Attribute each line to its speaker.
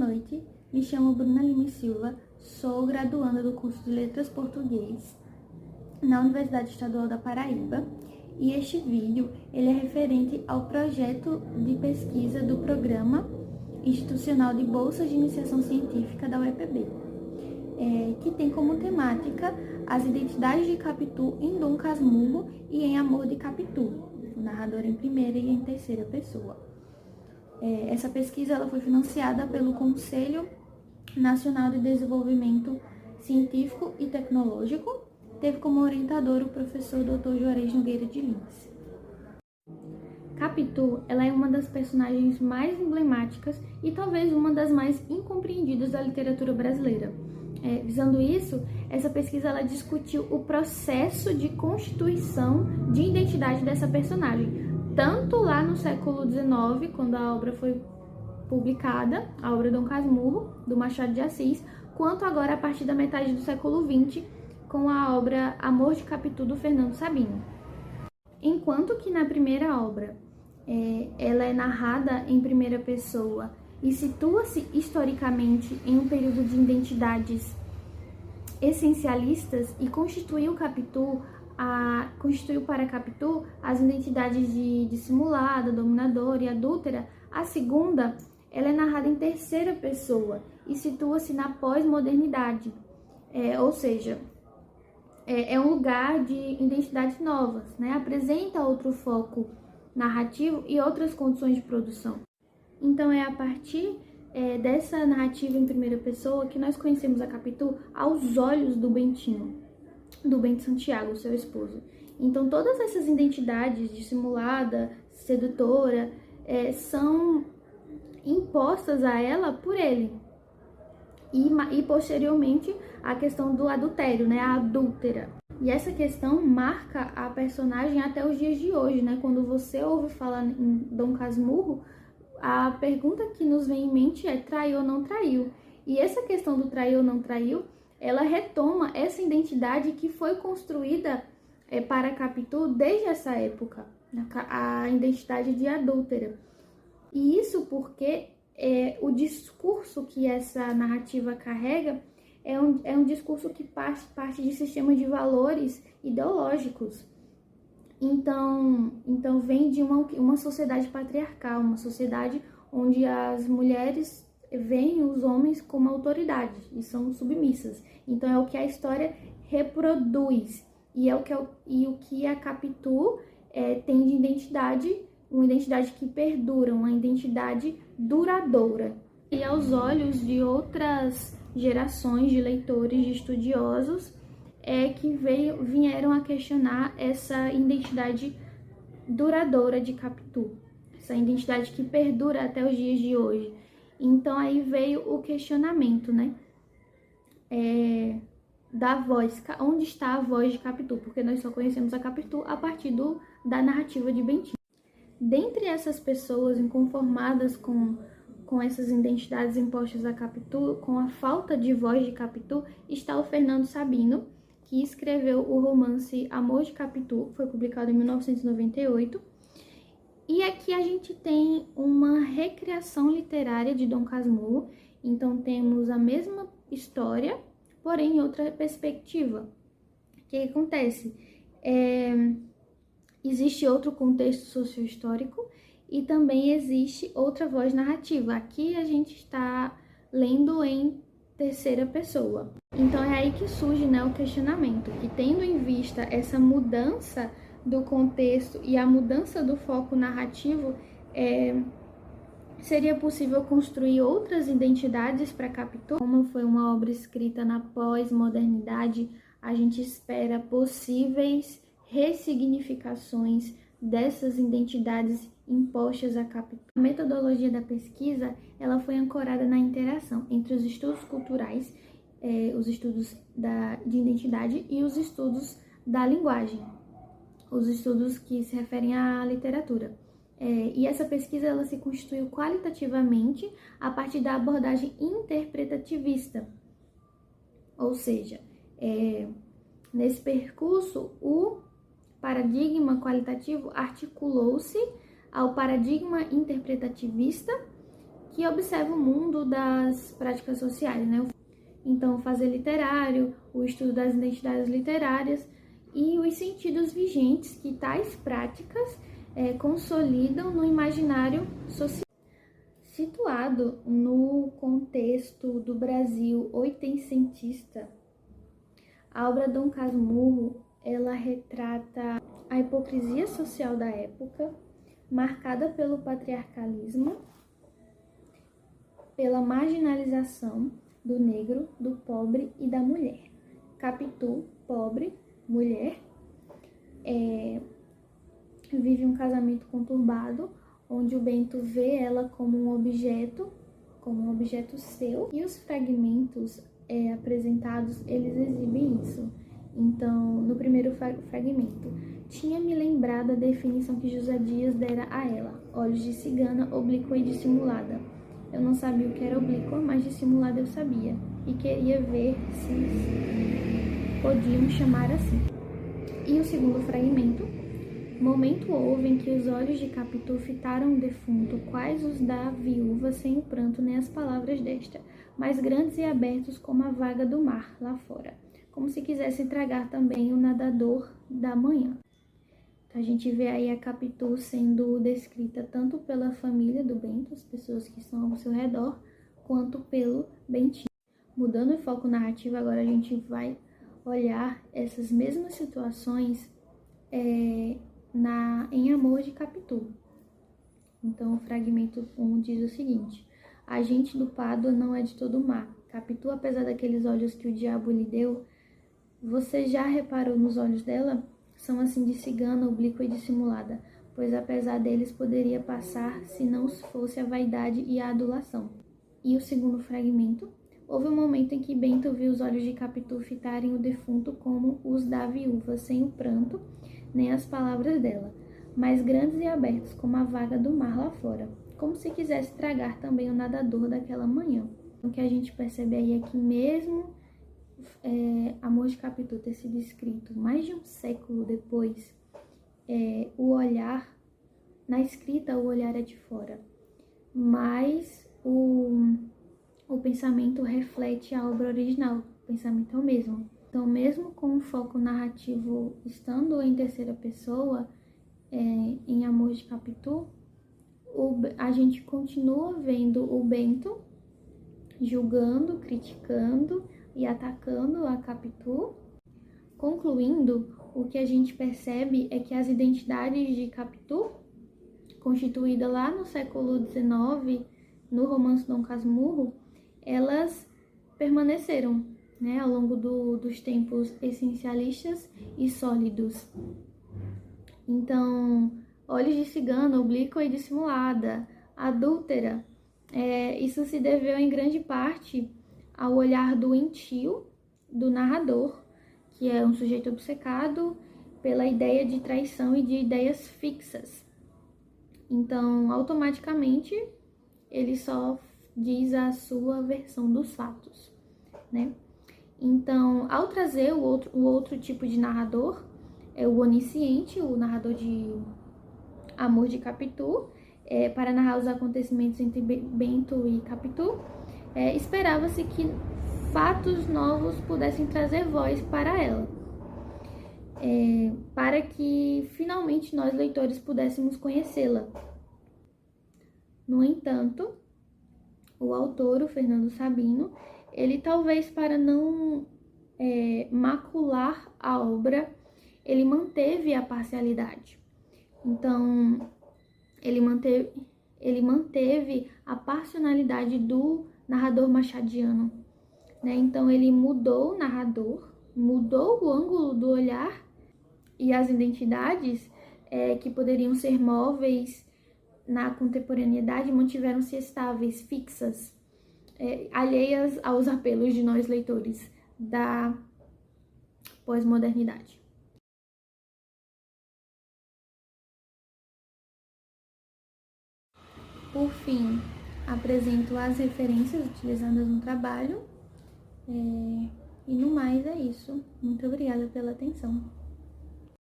Speaker 1: noite, me chamo Bruna Lima Silva, sou graduanda do curso de Letras Português na Universidade Estadual da Paraíba e este vídeo ele é referente ao projeto de pesquisa do Programa Institucional de Bolsas de Iniciação Científica da UEPB, que tem como temática as identidades de Capitu em Dom Casmurro e em Amor de Capitu, narrador em primeira e em terceira pessoa. Essa pesquisa ela foi financiada pelo Conselho Nacional de Desenvolvimento Científico e Tecnológico, teve como orientador o professor Dr. Juarez Nogueira de Lins. Capitu ela é uma das personagens mais emblemáticas e talvez uma das mais incompreendidas da literatura brasileira. Visando isso, essa pesquisa ela discutiu o processo de constituição de identidade dessa personagem, tanto lá no século XIX, quando a obra foi publicada, a obra Dom Casmurro, do Machado de Assis, quanto agora a partir da metade do século XX, com a obra Amor de Capitu, do Fernando Sabino. Enquanto que na primeira obra ela é narrada em primeira pessoa e situa-se historicamente em um período de identidades essencialistas e constituiu para Capitu as identidades de dissimulada, dominadora e adúltera. A segunda, ela é narrada em terceira pessoa e situa-se na pós-modernidade, ou seja, é um lugar de identidades novas, né? Apresenta outro foco narrativo e outras condições de produção. Então é a partir dessa narrativa em primeira pessoa que nós conhecemos a Capitu aos olhos do Bentinho, do Bento Santiago, seu esposo. Então todas essas identidades dissimulada, sedutora, são impostas a ela por ele. E posteriormente a questão do adultério, né, a adúltera. E essa questão marca a personagem até os dias de hoje, né? Quando você ouve falar em Dom Casmurro, a pergunta que nos vem em mente é: traiu ou não traiu? E essa questão do traiu ou não traiu, ela retoma essa identidade que foi construída para Capitu desde essa época, a identidade de adúltera. E isso porque o discurso que essa narrativa carrega é um discurso que parte de sistemas de valores ideológicos. Então vem de uma sociedade patriarcal, uma sociedade onde as mulheres veem os homens como autoridade e são submissas. Então é o que a história reproduz e o que a Capitu tem de identidade, uma identidade que perdura, uma identidade duradoura. E aos olhos de outras gerações de leitores, de estudiosos, que vieram a questionar essa identidade duradoura de Capitu, essa identidade que perdura até os dias de hoje. Então aí veio o questionamento, né, da voz, onde está a voz de Capitu, porque nós só conhecemos a Capitu a partir da narrativa de Bentinho. Dentre essas pessoas inconformadas com essas identidades impostas a Capitu, com a falta de voz de Capitu, está o Fernando Sabino, que escreveu o romance Amor de Capitu, foi publicado em 1998. E aqui a gente tem uma recriação literária de Dom Casmurro, então temos a mesma história, porém em outra perspectiva. O que acontece? Existe outro contexto socio-histórico e também existe outra voz narrativa. Aqui a gente está lendo em terceira pessoa. Então é aí que surge, né, o questionamento, que tendo em vista essa mudança do contexto e a mudança do foco narrativo, seria possível construir outras identidades para Capitu? Como foi uma obra escrita na pós-modernidade, a gente espera possíveis ressignificações dessas identidades impostas a Capitu. A metodologia da pesquisa ela foi ancorada na interação entre os estudos culturais, os estudos de identidade e os estudos da linguagem, os estudos que se referem à literatura. E essa pesquisa ela se constituiu qualitativamente a partir da abordagem interpretativista, ou seja, nesse percurso o paradigma qualitativo articulou-se ao paradigma interpretativista, que observa o mundo das práticas sociais, né? Então, o fazer literário, o estudo das identidades literárias e os sentidos vigentes que tais práticas consolidam no imaginário social. Situado no contexto do Brasil oitocentista, a obra Dom Casmurro, ela retrata a hipocrisia social da época, marcada pelo patriarcalismo, pela marginalização do negro, do pobre e da mulher. Capitu, pobre, mulher, vive um casamento conturbado, onde o Bento vê ela como um objeto seu, e os fragmentos apresentados, eles exibem isso. Então, no primeiro fragmento, tinha me lembrado a definição que José Dias dera a ela: olhos de cigana, oblíqua e dissimulada. Eu não sabia o que era oblíqua, mas dissimulada eu sabia, e queria ver se podíamos chamar assim. E o segundo fragmento: momento houve em que os olhos de Capitu fitaram o defunto, quais os da viúva, sem o pranto nem as palavras desta, mais grandes e abertos como a vaga do mar lá fora, como se quisessem tragar também o nadador da manhã. Então, a gente vê aí a Capitu sendo descrita tanto pela família do Bento, as pessoas que estão ao seu redor, quanto pelo Bentinho. Mudando o foco narrativo, agora a gente vai olhar essas mesmas situações em Amor de Capitu. Então, o fragmento 1 diz o seguinte: a gente do Pádua não é de todo má. Capitu, apesar daqueles olhos que o diabo lhe deu, você já reparou nos olhos dela? São assim de cigana, oblíqua e dissimulada, pois apesar deles poderia passar se não fosse a vaidade e a adulação. E o segundo fragmento: houve um momento em que Bento viu os olhos de Capitu fitarem o defunto como os da viúva, sem o pranto nem as palavras dela, mais grandes e abertos como a vaga do mar lá fora, como se quisesse tragar também o nadador daquela manhã. O que a gente percebe aí é que mesmo Amor de Capitu ter sido escrito mais de um século depois, o olhar, na escrita o olhar é de fora, mas o pensamento reflete a obra original, o pensamento é o mesmo. Então, mesmo com o foco narrativo estando em terceira pessoa, em Amor de Capitu, a gente continua vendo o Bento julgando, criticando e atacando a Capitu. Concluindo, o que a gente percebe é que as identidades de Capitu, constituída lá no século XIX, no romance Dom Casmurro, elas permaneceram, né, ao longo dos tempos essencialistas e sólidos. Então, olhos de cigana, oblíqua e dissimulada, adúltera, isso se deveu em grande parte ao olhar doentio do narrador, que é um sujeito obcecado pela ideia de traição e de ideias fixas. Então, automaticamente, ele só diz a sua versão dos fatos, né? Então, ao trazer o outro tipo de narrador, o onisciente, o narrador de Amor de Capitu, para narrar os acontecimentos entre Bento e Capitu, esperava-se que fatos novos pudessem trazer voz para ela, para que finalmente nós, leitores, pudéssemos conhecê-la. No entanto, o autor, o Fernando Sabino, ele talvez para não macular a obra, ele manteve a parcialidade. Então, ele manteve a passionalidade do narrador machadiano, né? Então, ele mudou o narrador, mudou o ângulo do olhar e as identidades que poderiam ser móveis na contemporaneidade mantiveram-se estáveis, fixas, alheias aos apelos de nós leitores da pós-modernidade. Por fim, apresento as referências utilizadas no trabalho, e no mais é isso. Muito obrigada pela atenção.